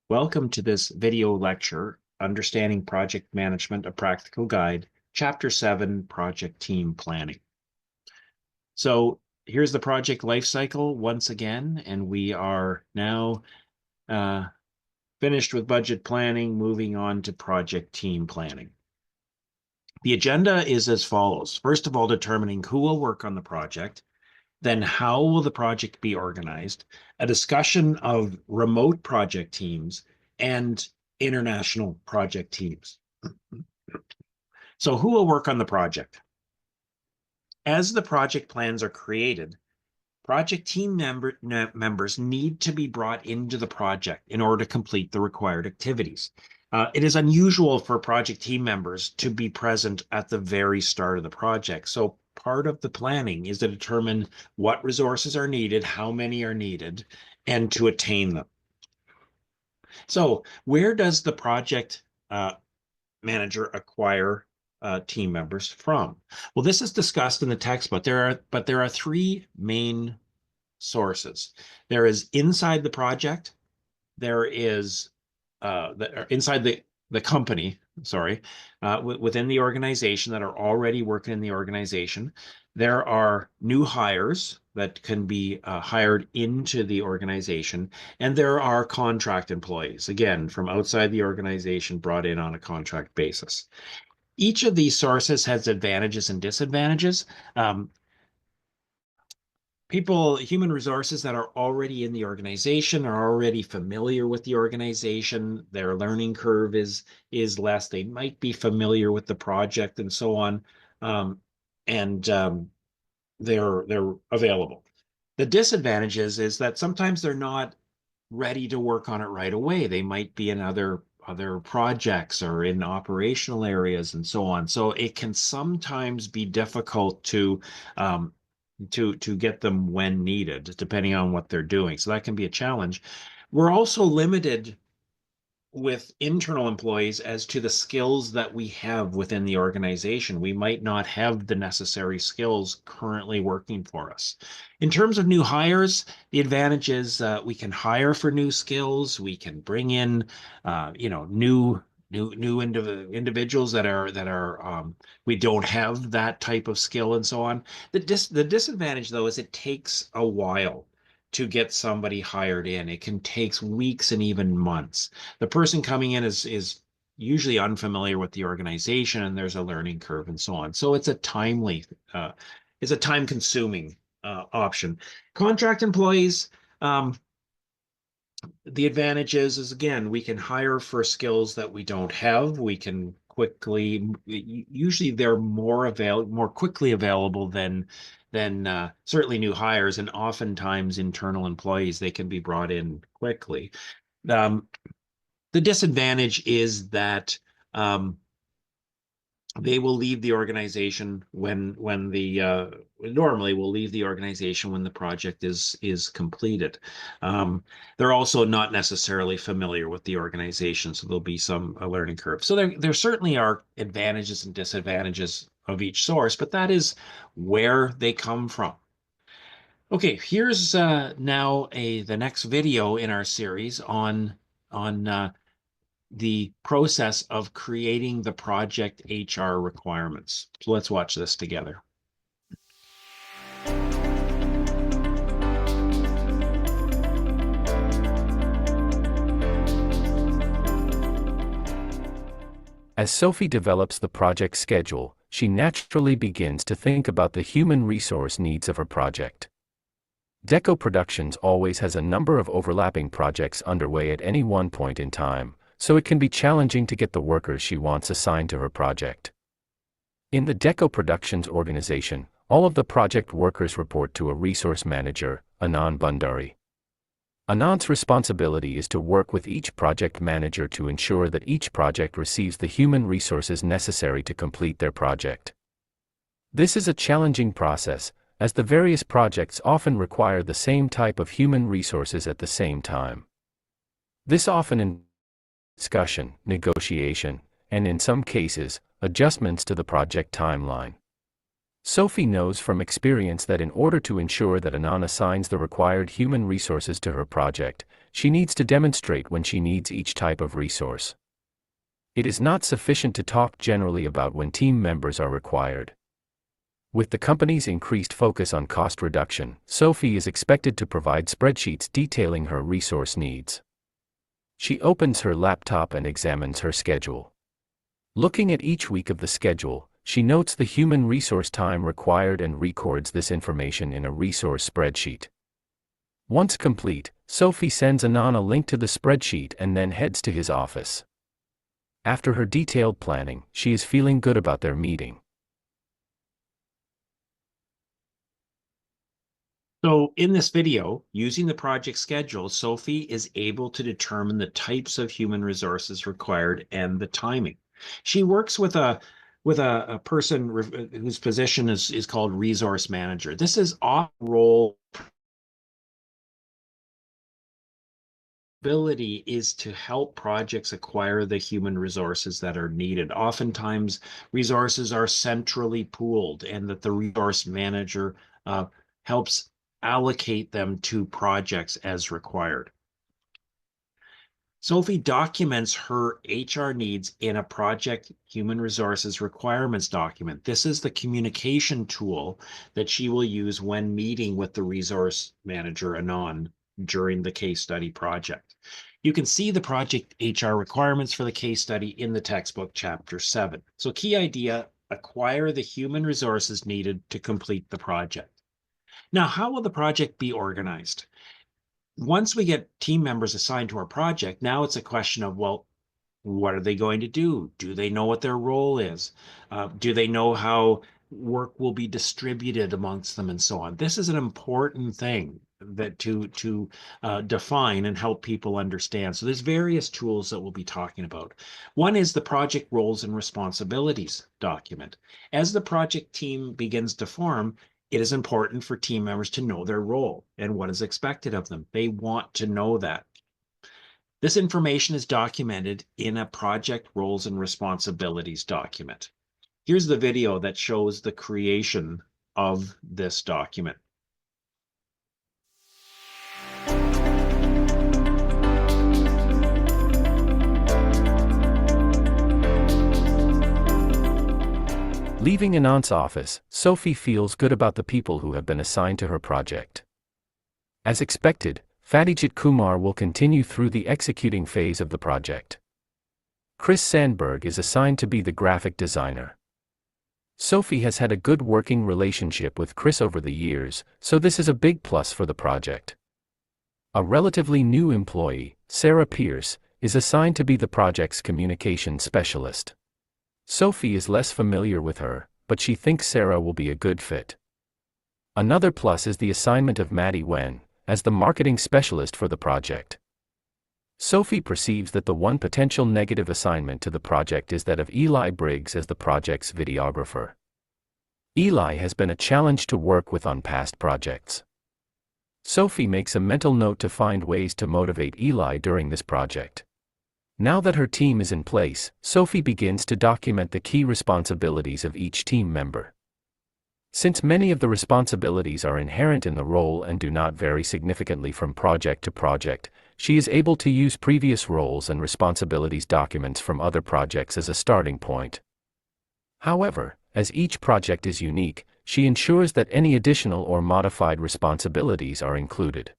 Welcome to this video lecture, Understanding Project Management, a Practical Guide, Chapter 7, Project Team Planning. So here's the project lifecycle once again, and we are now finished with budget planning, moving on to project team planning. The agenda is as follows. First of all, determining who will work on the project. Then how will the project be organized? A discussion of remote project teams and international project teams. So who will work on the project? As the project plans are created, project team members need to be brought into the project in order to complete the required activities. It is unusual for project team members to be present at the very start of the project. So part of the planning is to determine what resources are needed, how many are needed, and to attain them. So where does the project manager acquire team members from? Well, this is discussed in the textbook. There are three main sources. There is inside the project. There is inside the company, sorry, within the organization that are already working in the organization. There are new hires that can be hired into the organization, and there are contract employees, again, from outside the organization brought in on a contract basis. Each of these sources has advantages and disadvantages. Human resources that are already in the organization are already familiar with the organization. Their learning curve is less. They might be familiar with the project and so on, and they're available. The disadvantages is that sometimes they're not ready to work on it right away. They might be in other projects or in operational areas and so on. So it can sometimes be difficult to get them when needed, depending on what they're doing. So that can be a challenge. We're also limited with internal employees as to the skills that we have within the organization. We might not have the necessary skills currently working for us. In terms of new hires, the advantage is we can hire for new skills. We can bring in, new individuals that are we don't have that type of skill and so on. The disadvantage though is it takes a while to get somebody hired in. It can take weeks and even months. The person coming in is usually unfamiliar with the organization, and there's a learning curve and so on. So it's a time-consuming option. Contract employees, the advantage is again, we can hire for skills that we don't have. We can quickly, usually they're more quickly available than certainly new hires, and oftentimes internal employees, they can be brought in quickly. The disadvantage is that they will leave the organization when the normally will leave the organization when the project is completed. They're also not necessarily familiar with the organization, so there'll be a learning curve. So there certainly are advantages and disadvantages of each source, but that is where they come from. Okay, here's now the next video in our series on the process of creating the project HR requirements. So let's watch this together. As Sophie develops the project schedule, she naturally begins to think about the human resource needs of her project. Deco Productions always has a number of overlapping projects underway at any one point in time, so it can be challenging to get the workers she wants assigned to her project. In the Deco Productions organization, all of the project workers report to a resource manager, Anand Bhandari. Anand's responsibility is to work with each project manager to ensure that each project receives the human resources necessary to complete their project. This is a challenging process, as the various projects often require the same type of human resources at the same time. This often involves discussion, negotiation, and in some cases, adjustments to the project timeline. Sophie knows from experience that in order to ensure that Anand assigns the required human resources to her project, she needs to demonstrate when she needs each type of resource. It is not sufficient to talk generally about when team members are required. With the company's increased focus on cost reduction, Sophie is expected to provide spreadsheets detailing her resource needs. She opens her laptop and examines her schedule. Looking at each week of the schedule, she notes the human resource time required and records this information in a resource spreadsheet. Once complete, Sophie sends Anand a link to the spreadsheet and then heads to his office. After her detailed planning, she is feeling good about their meeting. So in this video, using the project schedule, Sophie is able to determine the types of human resources required and the timing. She works with a person whose position is called resource manager. This is off role. Ability is to help projects acquire the human resources that are needed. Oftentimes, resources are centrally pooled, and that the resource manager helps allocate them to projects as required. Sophie documents her HR needs in a project human resources requirements document. This is the communication tool that she will use when meeting with the resource manager Anand during the case study project. You can see the project HR requirements for the case study in the textbook, chapter 7. So key idea, acquire the human resources needed to complete the project. Now, how will the project be organized? Once we get team members assigned to our project, now it's a question of, well, what are they going to do? Do they know what their role is? Do they know how work will be distributed amongst them and so on? This is an important thing that to define and help people understand. So there's various tools that we'll be talking about. One is the project roles and responsibilities document. As the project team begins to form, it is important for team members to know their role and what is expected of them. They want to know that. This information is documented in a project roles and responsibilities document. Here's the video that shows the creation of this document. Leaving Anand's office, Sophie feels good about the people who have been assigned to her project. As expected, Fatijit Kumar will continue through the executing phase of the project. Chris Sandberg is assigned to be the graphic designer. Sophie has had a good working relationship with Chris over the years, so this is a big plus for the project. A relatively new employee, Sarah Pierce, is assigned to be the project's communication specialist. Sophie is less familiar with her, but she thinks Sarah will be a good fit. Another plus is the assignment of Maddie Wen as the marketing specialist for the project. Sophie perceives that the one potential negative assignment to the project is that of Eli Briggs as the project's videographer. Eli has been a challenge to work with on past projects. Sophie makes a mental note to find ways to motivate Eli during this project. Now that her team is in place, Sophie begins to document the key responsibilities of each team member. Since many of the responsibilities are inherent in the role and do not vary significantly from project to project, she is able to use previous roles and responsibilities documents from other projects as a starting point. However, as each project is unique, she ensures that any additional or modified responsibilities are included.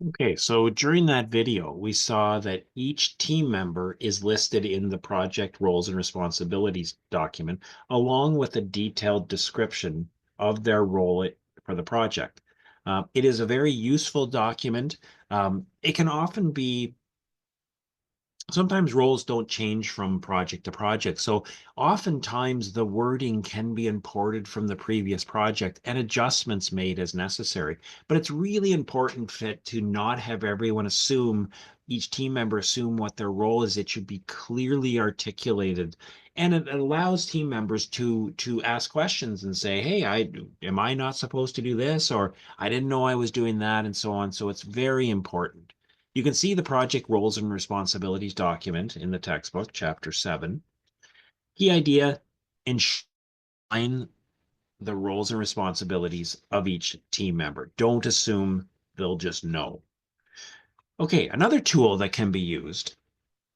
Okay, so during that video, we saw that each team member is listed in the project roles and responsibilities document, along with a detailed description of their role for the project. It is a very useful document. It can often be sometimes roles don't change from project to project. So oftentimes the wording can be imported from the previous project and adjustments made as necessary. But it's really important to not have everyone assume, each team member assume what their role is. It should be clearly articulated. And it allows team members to ask questions and say, hey, am I not supposed to do this? Or I didn't know I was doing that, and so on. So it's very important. You can see the project roles and responsibilities document in the textbook, chapter 7. Key idea, ensure the roles and responsibilities of each team member. Don't assume they'll just know. Okay, another tool that can be used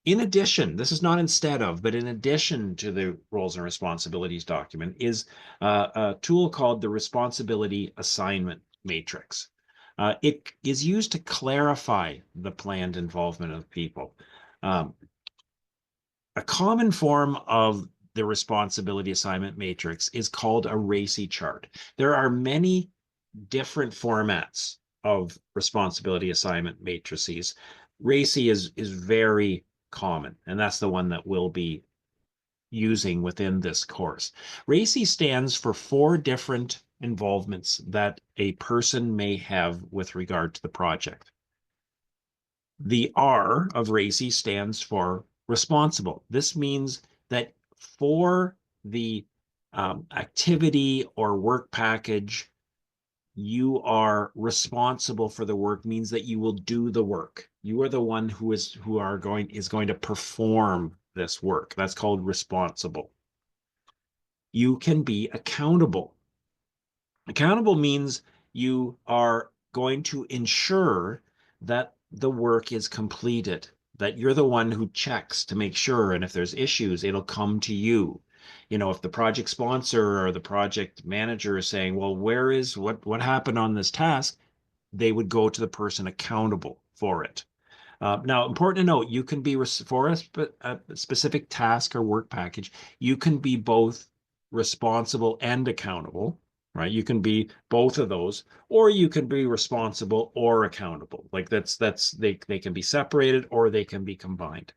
in addition, this is not instead of, but in addition to the roles and responsibilities document, is a tool called the responsibility assignment matrix. It is used to clarify the planned involvement of people. Um, a common form of the responsibility assignment matrix is called a RACI chart. There are many different formats of responsibility assignment matrices. RACI is very common, and that's the one that we'll be using within this course. RACI stands for 4 different involvements that a person may have with regard to the project. The R of RACI stands for responsible. This means that for the activity or work package, you are responsible for the work, means that you will do the work. You are the one is going to perform this work. That's called responsible. You can be accountable. Accountable means you are going to ensure that the work is completed, that you're the one who checks to make sure, and if there's issues, it'll come to you. You know, if the project sponsor or the project manager is saying, well, what happened on this task, they would go to the person accountable for it. Now, important to note, you can be for a specific task or work package, you can be both responsible and accountable, right? You can be both of those, or you can be responsible or accountable. Like they can be separated or they can be combined.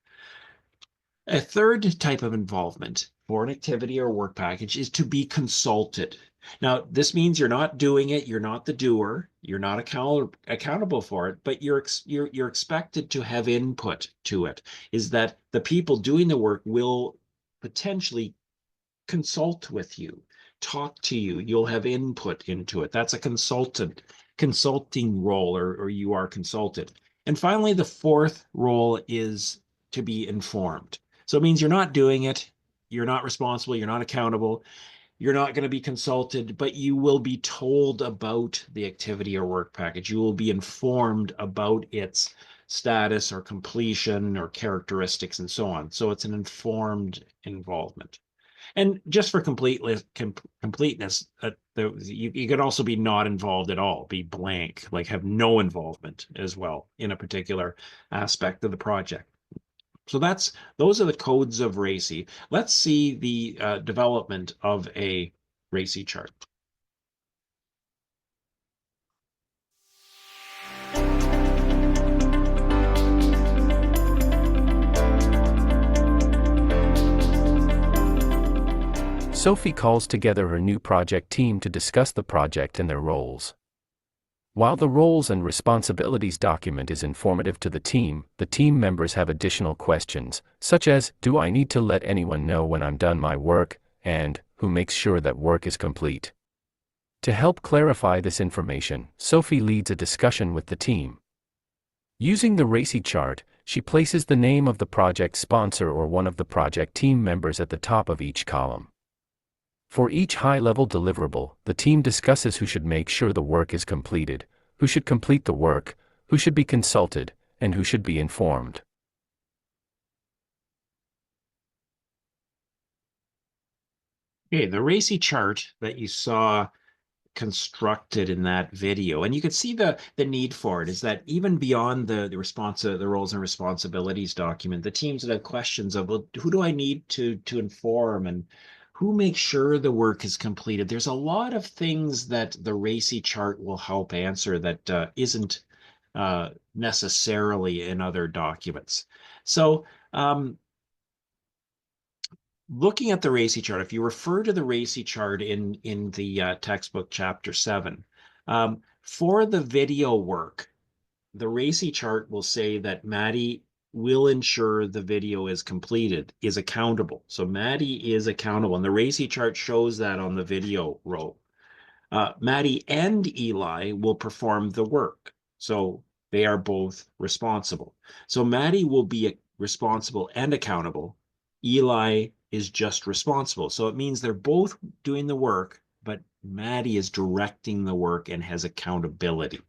A third type of involvement for an activity or work package is to be consulted. Now, this means you're not doing it, you're not the doer, you're not accountable for it, but you're expected to have input to it. Is that the people doing the work will potentially consult with you, talk to you, you'll have input into it. That's a consulting role, or you are consulted. And finally, the fourth role is to be informed. So it means you're not doing it, you're not responsible, you're not accountable, you're not going to be consulted, but you will be told about the activity or work package. You will be informed about its status or completion or characteristics and so on. So it's an informed involvement. And just for completeness, you could also be not involved at all, be blank, like have no involvement as well in a particular aspect of the project. So those are the codes of RACI. Let's see the development of a RACI chart. Sophie calls together her new project team to discuss the project and their roles. While the roles and responsibilities document is informative to the team members have additional questions, such as, do I need to let anyone know when I'm done my work, and who makes sure that work is complete? To help clarify this information, Sophie leads a discussion with the team. Using the RACI chart, she places the name of the project sponsor or one of the project team members at the top of each column. For each high-level deliverable, the team discusses who should make sure the work is completed, who should complete the work, who should be consulted, and who should be informed. Okay, the RACI chart that you saw constructed in that video, and you could see the need for it, is that even beyond the roles and responsibilities document, the teams that have questions of, well, who do I need to inform, and who makes sure the work is completed? There's a lot of things that the RACI chart will help answer that isn't necessarily in other documents. So looking at the RACI chart, if you refer to the RACI chart in the textbook chapter 7, for the video work, the RACI chart will say that Maddie will ensure the video is completed, is accountable. So Maddie is accountable, and the RACI chart shows that on the video row. Maddie and Eli will perform the work. So they are both responsible. So Maddie will be responsible and accountable. Eli is just responsible. So it means they're both doing the work, but Maddie is directing the work and has accountability.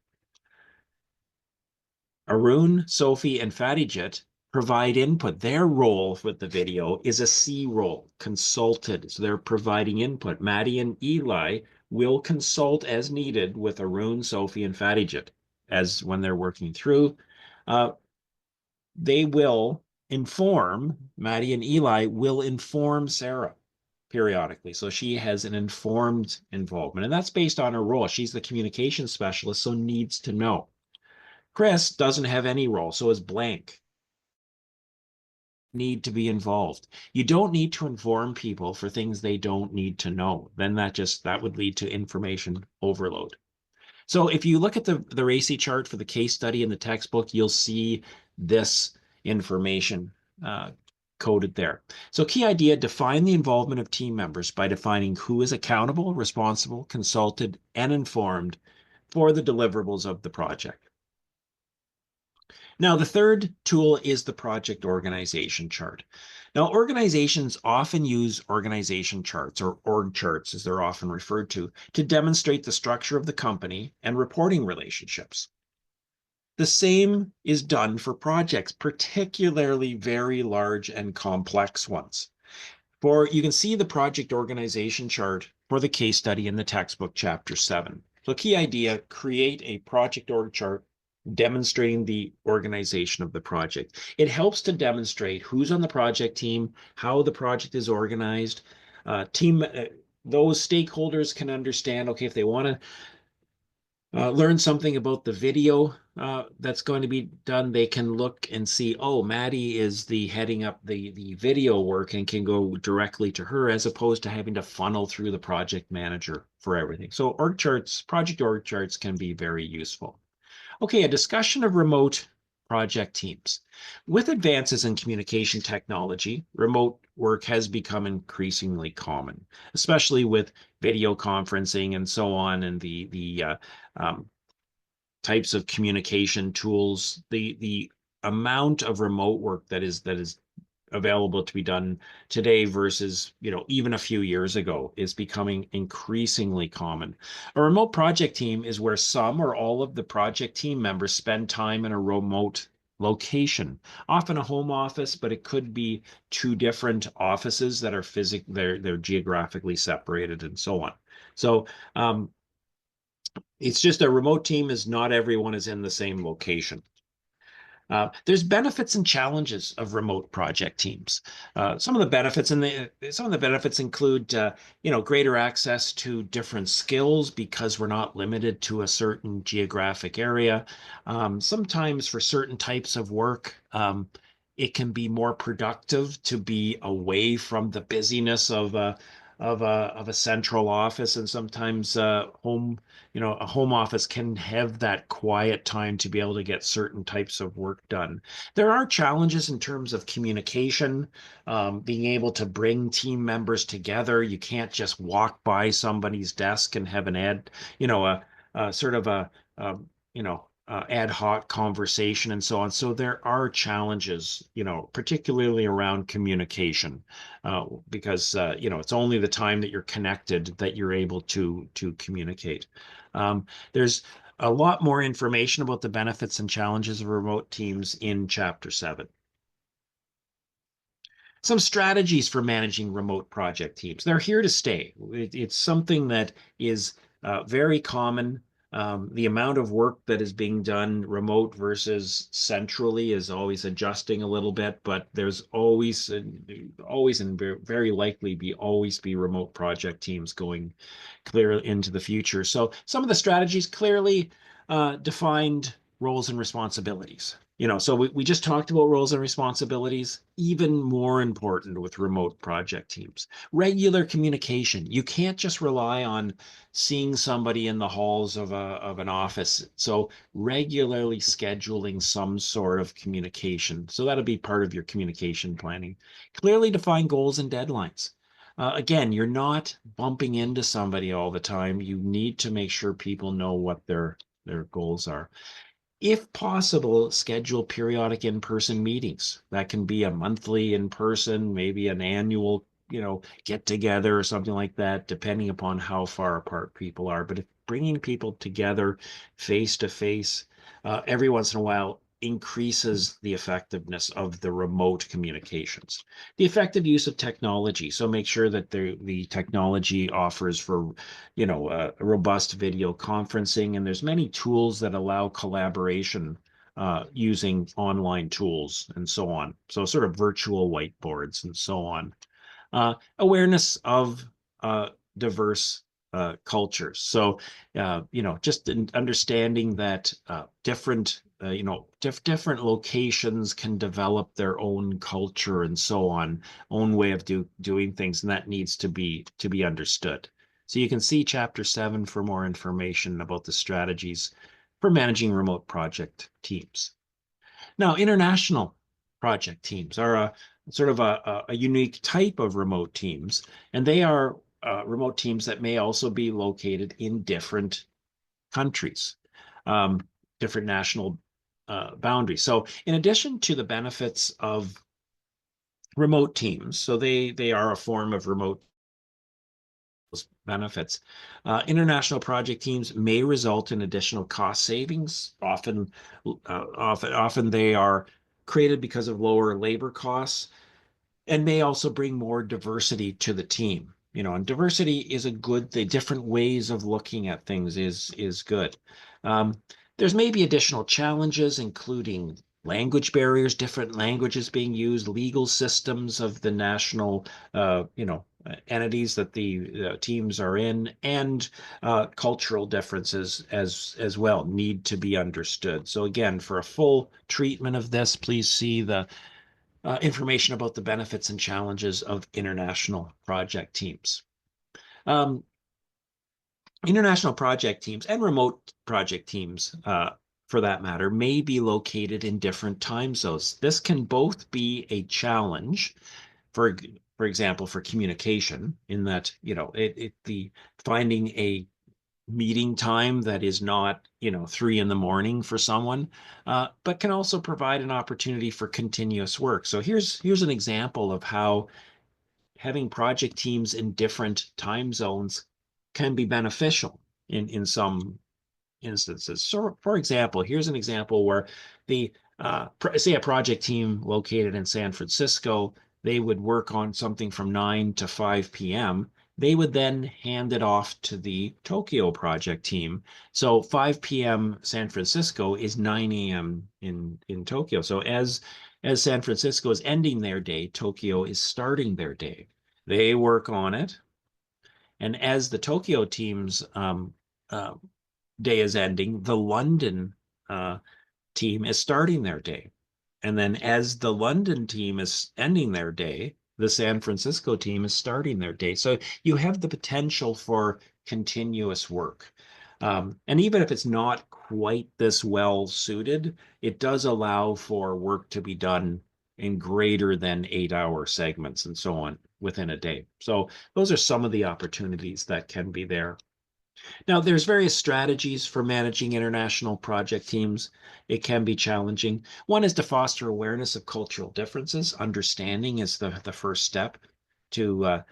Arun, Sophie, and Fatijit provide input. Their role with the video is a C role, consulted. So they're providing input. Maddie and Eli will consult as needed with Arun, Sophie, and Fatijit as when they're working through. They will Maddie and Eli will inform Sarah periodically. So she has an informed involvement, and that's based on her role. She's the communication specialist, so needs to know. Chris doesn't have any role, so is blank. Need to be involved. You don't need to inform people for things they don't need to know. Then that would lead to information overload. So if you look at the RACI chart for the case study in the textbook, you'll see this information coded there. So key idea, define the involvement of team members by defining who is accountable, responsible, consulted, and informed for the deliverables of the project. Now, the third tool is the project organization chart. Now, organizations often use organization charts, or org charts as they're often referred to demonstrate the structure of the company and reporting relationships. The same is done for projects, particularly very large and complex ones. You can see the project organization chart for the case study in the textbook, chapter 7. So key idea, create a project org chart demonstrating the organization of the project. It helps to demonstrate who's on the project team, how the project is organized. Those stakeholders can understand, okay, if they want to learn something about the video that's going to be done, they can look and see, oh, Maddie is the heading up the video work and can go directly to her as opposed to having to funnel through the project manager for everything. So project org charts can be very useful. Okay, a discussion of remote project teams. With advances in communication technology, remote work has become increasingly common, especially with video conferencing and so on, and the types of communication tools. The amount of remote work that is available to be done today versus, even a few years ago is becoming increasingly common. A remote project team is where some or all of the project team members spend time in a remote location, often a home office, but it could be two different offices that are they're geographically separated and so on. So it's just a remote team is not everyone is in the same location. There's benefits and challenges of remote project teams. Some of the benefits include, greater access to different skills because we're not limited to a certain geographic area. Sometimes for certain types of work, it can be more productive to be away from the busyness of a central office, and sometimes a home office can have that quiet time to be able to get certain types of work done. There are challenges in terms of communication, being able to bring team members together. You can't just walk by somebody's desk and have a sort of ad hoc conversation and so on. So there are challenges, particularly around communication, because it's only the time that you're connected that you're able to communicate. There's a lot more information about the benefits and challenges of remote teams in Chapter 7. Some strategies for managing remote project teams. They're here to stay. It's something that is very common. The amount of work that is being done remote versus centrally is always adjusting a little bit, but there's always and very likely always be remote project teams going clear into the future. So some of the strategies, clearly defined roles and responsibilities. So we just talked about roles and responsibilities, even more important with remote project teams. Regular communication. You can't just rely on seeing somebody in the halls of an office. So regularly scheduling some sort of communication. So that'll be part of your communication planning. Clearly define goals and deadlines. Again, you're not bumping into somebody all the time. You need to make sure people know what their goals are. If possible, schedule periodic in-person meetings. That can be a monthly in-person, maybe an annual, get together or something like that, depending upon how far apart people are. But if bringing people together face to face every once in a while increases the effectiveness of the remote communications. The effective use of technology. So make sure that the technology offers for, robust video conferencing, and there's many tools that allow collaboration using online tools and so on. So sort of virtual whiteboards and so on. Awareness of diverse cultures. So, just understanding that different locations can develop their own culture and so on, own way of doing things, and that needs to be understood. So you can see Chapter 7 for more information about the strategies for managing remote project teams. Now, international project teams are a sort of a unique type of remote teams, and they are remote teams that may also be located in different countries, different national boundaries. So in addition to the benefits of remote teams, so they are a form of remote benefits. International project teams may result in additional cost savings. Often they are created because of lower labor costs and may also bring more diversity to the team. And diversity is a good thing. Different ways of looking at things is good. There's maybe additional challenges, including language barriers, different languages being used, legal systems of the national, entities that the teams are in, and cultural differences as well need to be understood. So again, for a full treatment of this, please see the information about the benefits and challenges of international project teams. International project teams and remote project teams, for that matter, may be located in different time zones. This can both be a challenge, for example, for communication, in that the finding a meeting time that is not 3 a.m. for someone, but can also provide an opportunity for continuous work. So here's an example of how having project teams in different time zones can be beneficial in some instances. So, for example, here's an example where say a project team located in San Francisco, they would work on something from 9 to 5 p.m. They would then hand it off to the Tokyo project team. So 5 p.m. San Francisco is 9 a.m. in Tokyo. So as San Francisco is ending their day, Tokyo is starting their day. They work on it. And as the Tokyo team's day is ending, the London team is starting their day. And then as the London team is ending their day, the San Francisco team is starting their day. So you have the potential for continuous work. And even if it's not quite this well suited, it does allow for work to be done in greater than 8-hour segments and so on within a day. So those are some of the opportunities that can be there. Now, there's various strategies for managing international project teams. It can be challenging. One is to foster awareness of cultural differences. Understanding is the first step to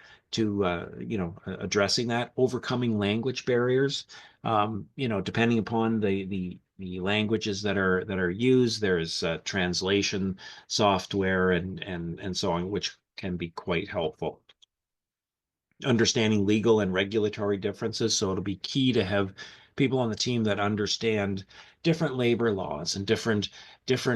addressing that. Overcoming language barriers. Depending upon the languages that are used, there's translation software and so on, which can be quite helpful. Understanding legal and regulatory differences. So it'll be key to have people on the team that understand different labor laws and different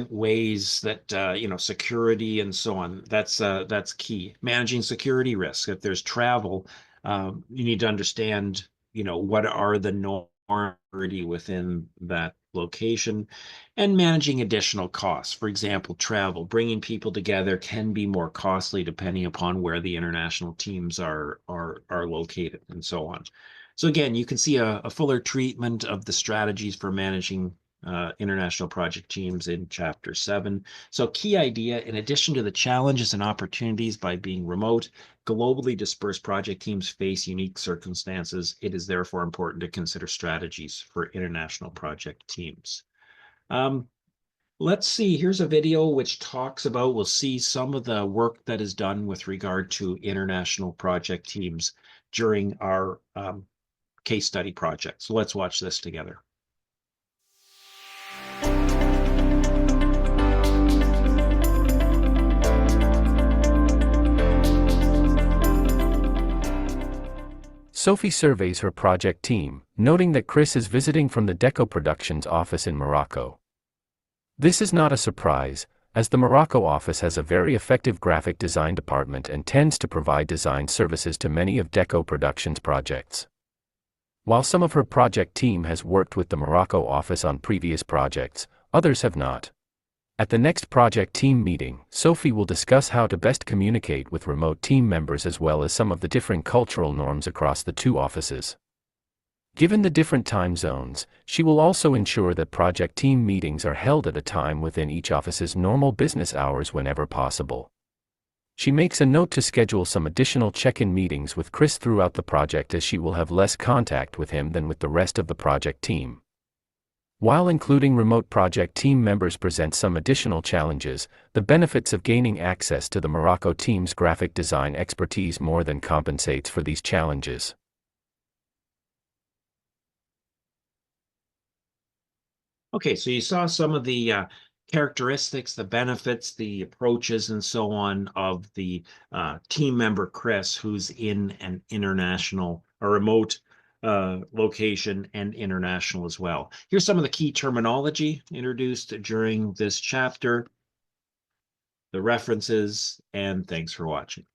ways that security and so on. That's key. Managing security risk. If there's travel, you need to understand what are the norms within that location, and managing additional costs. For example, travel, bringing people together can be more costly depending upon where the international teams are located and so on. So again, you can see a fuller treatment of the strategies for managing international project teams in Chapter 7. So key idea, in addition to the challenges and opportunities by being remote, globally dispersed project teams face unique circumstances. It is therefore important to consider strategies for international project teams. Let's see, here's a video which talks about, we'll see some of the work that is done with regard to international project teams during our case study project. So let's watch this together. Sophie surveys her project team, noting that Chris is visiting from the Deco Productions office in Morocco. This is not a surprise, as the Morocco office has a very effective graphic design department and tends to provide design services to many of Deco Productions' projects. While some of her project team has worked with the Morocco office on previous projects, others have not. At the next project team meeting, Sophie will discuss how to best communicate with remote team members as well as some of the different cultural norms across the two offices. Given the different time zones, she will also ensure that project team meetings are held at a time within each office's normal business hours whenever possible. She makes a note to schedule some additional check-in meetings with Chris throughout the project, as she will have less contact with him than with the rest of the project team. While including remote project team members presents some additional challenges, the benefits of gaining access to the Morocco team's graphic design expertise more than compensates for these challenges. Okay, so you saw some of the characteristics, the benefits, the approaches, and so on of the team member Chris, who's in an international, a remote location and international as well. Here's some of the key terminology introduced during this chapter, the references, and thanks for watching.